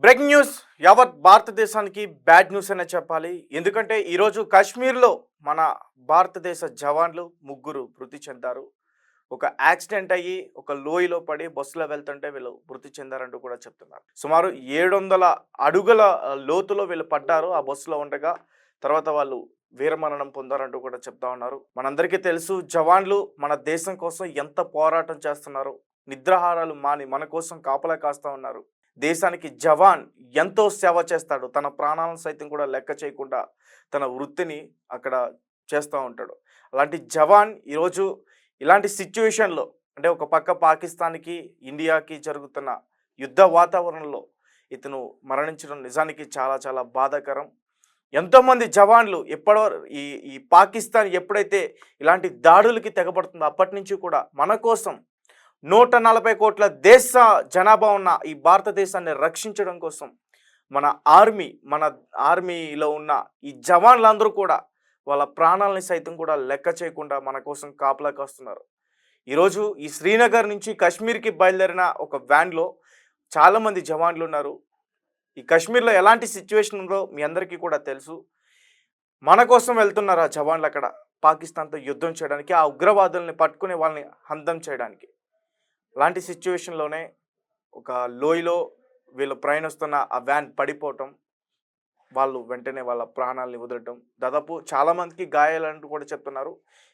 Breaking news యావత్ భారతదేశానికి bad news అనే చెప్పాలి. ఎందుకంటే ఈరోజు కాశ్మీర్లో మన భారతదేశ జవాన్లు ముగ్గురు మృతి చెందారు. ఒక యాక్సిడెంట్ అయ్యి ఒక లోయలో పడి బస్సులో వెళ్తుంటే వీళ్ళు మృతి చెందారంటూ కూడా చెప్తున్నారు. సుమారు 700 అడుగుల లోతులో వీళ్ళు పడ్డారు ఆ బస్సులో ఉండగా. తర్వాత వాళ్ళు వీరమరణం పొందారంటూ కూడా చెప్తా ఉన్నారు. మనందరికీ తెలుసు జవాన్లు మన దేశం కోసం ఎంత పోరాటం చేస్తున్నారు. నిద్రాహారాలు మాని మన కోసం కాపలా కాస్తా ఉన్నారు. దేశానికి జవాన్ ఎంతో సేవ చేస్తాడు. తన ప్రాణాలను సైతం కూడా లెక్క చేయకుండా తన వృత్తిని అక్కడ చేస్తూ ఉంటాడు. అలాంటి జవాన్ ఈరోజు ఇలాంటి సిచ్యువేషన్లో అంటే ఒక పక్క పాకిస్తాన్కి ఇండియాకి జరుగుతున్న యుద్ధ వాతావరణంలో ఇతను మరణించడం నిజానికి చాలా చాలా బాధాకరం. ఎంతోమంది జవాన్లు ఈ ఈ పాకిస్తాన్ ఎప్పుడైతే ఇలాంటి దాడులకి తెగబడుతుందో అప్పటి నుంచి కూడా మన కోసం 140 కోట్ల దేశ జనాభా ఉన్న ఈ భారతదేశాన్ని రక్షించడం కోసం మన ఆర్మీలో ఉన్న ఈ జవాన్లందరూ కూడా వాళ్ళ ప్రాణాలని సైతం కూడా లెక్క చేయకుండా మన కోసం కాపలా కాస్తున్నారు. ఈరోజు ఈ శ్రీనగర్ నుంచి కాశ్మీర్కి బయలుదేరిన ఒక వ్యాన్లో చాలామంది జవాన్లు ఉన్నారు. ఈ కాశ్మీర్లో ఎలాంటి సిచ్యువేషన్ ఉందో మీ అందరికీ కూడా తెలుసు. మన కోసం వెళ్తున్నారు ఆ జవాన్లు అక్కడ పాకిస్తాన్తో యుద్ధం చేయడానికి, ఆ ఉగ్రవాదుల్ని పట్టుకుని వాళ్ళని హంతం చేయడానికి. అలాంటి సిచ్యువేషన్లోనే ఒక లోయలో వీళ్ళు ప్రయాణిస్తున్న ఆ వ్యాన్ పడిపోవటం, వాళ్ళు వెంటనే వాళ్ళ ప్రాణాలని వదలటం, దాదాపు చాలామందికి గాయాలంటూ కూడా చెప్తున్నారు.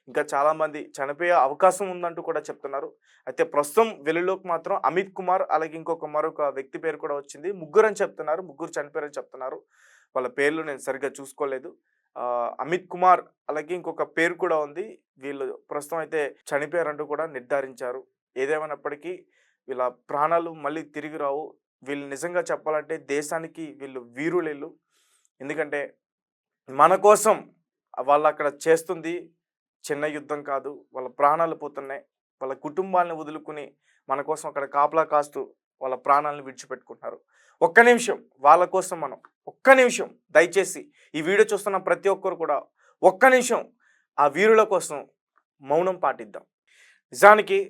ఇంకా చాలామంది చనిపోయే అవకాశం ఉందంటూ కూడా చెప్తున్నారు. అయితే ప్రస్తుతం వెలుగులోకి మాత్రం అమిత్ కుమార్ అలాగే మరొక వ్యక్తి పేరు కూడా వచ్చింది. ముగ్గురు అని చెప్తున్నారు, ముగ్గురు చనిపోయారని చెప్తున్నారు. వాళ్ళ పేర్లు నేను సరిగ్గా చూసుకోలేదు. అమిత్ కుమార్ అలాగే ఇంకొక పేరు కూడా ఉంది. వీళ్ళు ప్రస్తుతం అయితే చనిపోయారంటూ కూడా నిర్ధారించారు. ఏదేమైనప్పటికీ వీళ్ళ ప్రాణాలు మళ్ళీ తిరిగి రావు. వీళ్ళు నిజంగా చెప్పాలంటే దేశానికి వీళ్ళు వీరులేళ్ళు. ఎందుకంటే మన కోసం వాళ్ళు అక్కడ చేస్తుంది చిన్న యుద్ధం కాదు. వాళ్ళ ప్రాణాలు పోతున్నాయి. వాళ్ళ కుటుంబాలను వదులుకుని మన కోసం అక్కడ కాపలా కాస్తూ వాళ్ళ ప్రాణాలను విడిచిపెట్టుకుంటున్నారు. ఒక్క నిమిషం వాళ్ళ కోసం మనం ఒక్క నిమిషం దయచేసి ఈ వీడియో చూస్తున్న ప్రతి ఒక్కరు కూడా ఒక్క నిమిషం ఆ వీరుల కోసం మౌనం పాటిద్దాం. నిజానికి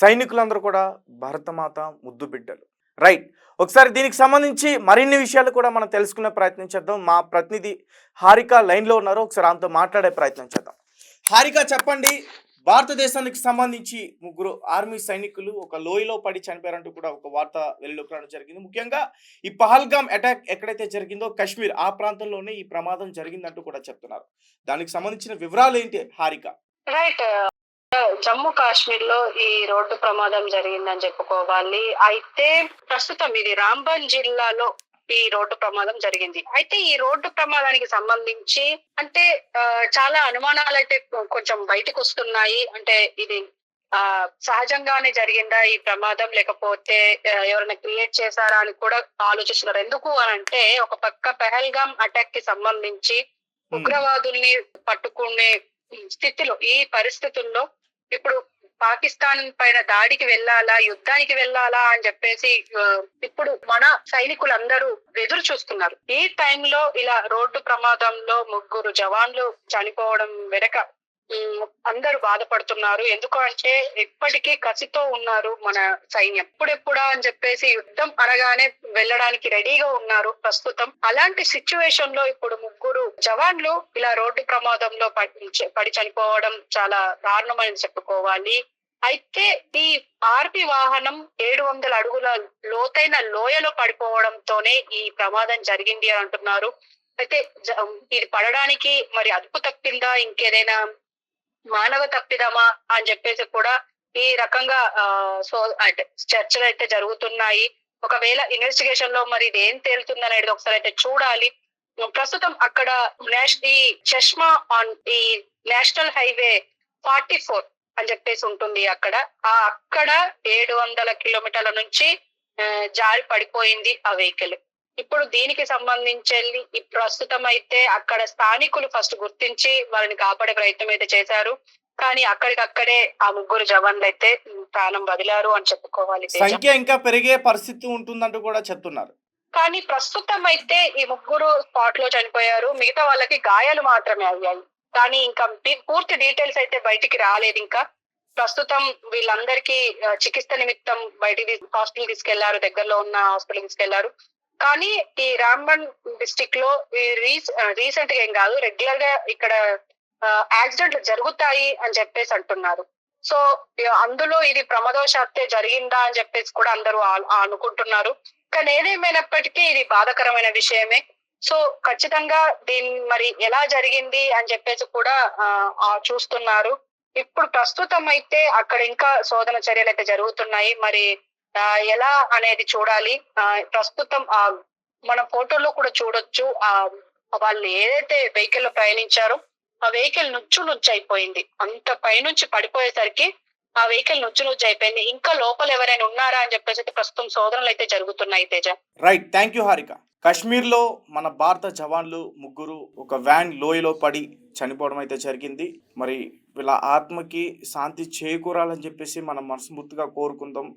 సైనికులందరూ కూడా భారతమాత ముద్దు బిడ్డలు. రైట్, ఒకసారి దీనికి సంబంధించి మరిన్ని విషయాలు కూడా మనం తెలుసుకునే ప్రయత్నం చేద్దాం. మా ప్రతినిధి హారిక లైన్లో ఉన్నారు, ఒకసారి ఆమెతో మాట్లాడే ప్రయత్నం చేద్దాం. హారిక చెప్పండి, భారతదేశానికి సంబంధించి ముగ్గురు ఆర్మీ సైనికులు ఒక లోయలో పడి చనిపోయారంటూ కూడా ఒక వార్త వెలుగులోకి రావడం జరిగింది. ముఖ్యంగా ఈ పహల్గామ్ అటాక్ ఎక్కడైతే జరిగిందో కాశ్మీర్ ఆ ప్రాంతంలోనే ఈ ప్రమాదం జరిగిందంటూ కూడా చెప్తున్నారు. దానికి సంబంధించిన వివరాలు ఏంటి హారిక? రైట్, జమ్మూ కాశ్మీర్ లో ఈ రోడ్డు ప్రమాదం జరిగిందని చెప్పుకోవాలి. అయితే ప్రస్తుతం ఇది రాంబన్ జిల్లాలో ఈ రోడ్డు ప్రమాదం జరిగింది. అయితే ఈ రోడ్డు ప్రమాదానికి సంబంధించి అంటే చాలా అనుమానాలు అయితే కొంచెం బయటకు వస్తున్నాయి. అంటే ఇది సహజంగానే జరిగిందా ఈ ప్రమాదం, లేకపోతే ఎవరైనా క్రియేట్ చేశారా అని కూడా ఆలోచిస్తున్నారు. ఎందుకు అని అంటే ఒక పక్క పెహల్గామ్ అటాక్ కి సంబంధించి ఉగ్రవాదుల్ని పట్టుకునే స్థితిలో ఈ పరిస్థితుల్లో ఇప్పుడు పాకిస్తాన్ పైన దాడికి వెళ్ళాలా, యుద్ధానికి వెళ్ళాలా అని చెప్పేసి ఇప్పుడు మన సైనికులందరూ ఎదురు చూస్తున్నారు. ఈ టైంలో ఇలా రోడ్డు ప్రమాదంలో ముగ్గురు జవాన్లు చనిపోవడం వెనక అందరూ బాధపడుతున్నారు. ఎందుకు అంటే ఇప్పటికీ కసితో ఉన్నారు మన సైన్యం. ఎప్పుడెప్పుడా అని చెప్పేసి యుద్ధం అనగానే వెళ్ళడానికి రెడీగా ఉన్నారు ప్రస్తుతం. అలాంటి సిచ్యువేషన్ లో ఇప్పుడు ముగ్గురు జవాన్లు ఇలా రోడ్డు ప్రమాదంలో పడి చనిపోవడం చాలా దారుణమని చెప్పుకోవాలి. అయితే ఈ ఆర్మీ వాహనం 700 అడుగుల లోతైన లోయలో పడిపోవడంతోనే ఈ ప్రమాదం జరిగింది అని అంటున్నారు. అయితే ఇది పడడానికి మరి అదుపు తప్పిందా, ఇంకేదైనా మానవ తప్పిదమా అని చెప్పేసి కూడా ఈ రకంగా చర్చలు అయితే జరుగుతున్నాయి. ఒకవేళ ఇన్వెస్టిగేషన్ లో మరి ఇది ఏం తేలుతుంది అనేది ఒకసారి అయితే చూడాలి. ప్రస్తుతం అక్కడ ఈ చష్మా ఆన్ ఈ నేషనల్ హైవే 44 అని చెప్పేసి ఉంటుంది. అక్కడ 700 కిలోమీటర్ల నుంచి జారి పడిపోయింది ఆ వెహికల్. ఇప్పుడు దీనికి సంబంధించి ప్రస్తుతం అయితే అక్కడ స్థానికులు ఫస్ట్ గుర్తించి వాళ్ళని కాపాడే ప్రయత్నం అయితే చేశారు. కానీ అక్కడికక్కడే ఆ ముగ్గురు జవాన్లు అయితే ప్రాణం వదిలారు అని చెప్పుకోవాలి. సంఖ్య ఇంకా పెరిగే పరిస్థితి ఉంటుందంటూ కూడా చెప్తున్నారు. కానీ ప్రస్తుతం అయితే ఈ ముగ్గురు స్పాట్ లో చనిపోయారు. మిగతా వాళ్ళకి గాయాలు మాత్రమే అయ్యాయి. కానీ ఇంకా పూర్తి డీటెయిల్స్ అయితే బయటికి రాలేదు. ఇంకా ప్రస్తుతం వీళ్ళందరికీ చికిత్స నిమిత్తం బయటికి హాస్పిటల్ తీసుకెళ్లారు, దగ్గరలో ఉన్న హాస్పిటల్ తీసుకెళ్లారు. కానీ ఈ రాంబన్ డిస్ట్రిక్ట్ లో ఈ రీసెంట్ గా ఏం కాదు, రెగ్యులర్ గా ఇక్కడ యాక్సిడెంట్లు జరుగుతాయి అని చెప్పేసి అంటున్నారు. సో అందులో ఇది ప్రమాదవశాత్తు జరిగిందా అని చెప్పేసి కూడా అందరూ అనుకుంటున్నారు. కానీ ఏదేమైనప్పటికీ ఇది బాధాకరమైన విషయమే. సో ఖచ్చితంగా దీన్ని మరి ఎలా జరిగింది అని చెప్పేసి కూడా చూస్తున్నారు. ఇప్పుడు ప్రస్తుతం అయితే అక్కడ ఇంకా శోధన చర్యలు అయితే జరుగుతున్నాయి. మరి ఎలా అనేది చూడాలి. ప్రస్తుతం మన ఫోటోలో కూడా చూడొచ్చు, వాళ్ళు ఏదైతే వెహికల్ లో ప్రయాణించారో ఆ వెహికల్ నుచ్చు అయిపోయింది. అంత పైనుంచి పడిపోయేసరికి ఆ వెహికల్ నుచ్చు అయిపోయింది. ఇంకా లోపల ఎవరైనా ఉన్నారా అని చెప్పేసి అయితే ప్రస్తుతం శోధనలు అయితే జరుగుతున్నాయి. Teja, right, thank you Harika. కాశ్మీర్లో మన భారత జవాన్లు ముగ్గురు ఒక వ్యాన్ లోయలో పడి చనిపోవడం అయితే జరిగింది. మరి వీళ్ళ ఆత్మకి శాంతి చేకూరాలని చెప్పేసి మనం మనస్ఫూర్తిగా కోరుకుందాం.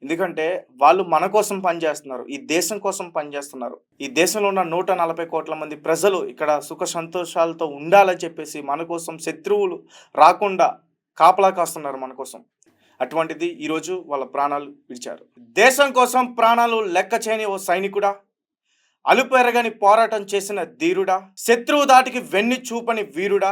ఎందుకంటే వాళ్ళు మన కోసం పనిచేస్తున్నారు, ఈ దేశం కోసం పనిచేస్తున్నారు. ఈ దేశంలో ఉన్న 140 కోట్ల మంది ప్రజలు ఇక్కడ సుఖ సంతోషాలతో ఉండాలని చెప్పేసి మన కోసం శత్రువులు రాకుండా కాపలా కాస్తున్నారు మన కోసం. అటువంటిది ఈరోజు వాళ్ళ ప్రాణాలు విడిచారు. దేశం కోసం ప్రాణాలు లెక్క చేయని ఓ సైనికుడా, అలుపెరగని పోరాటం చేసిన ధీరుడా, శత్రువు దాటికి వెన్ను చూపని వీరుడా,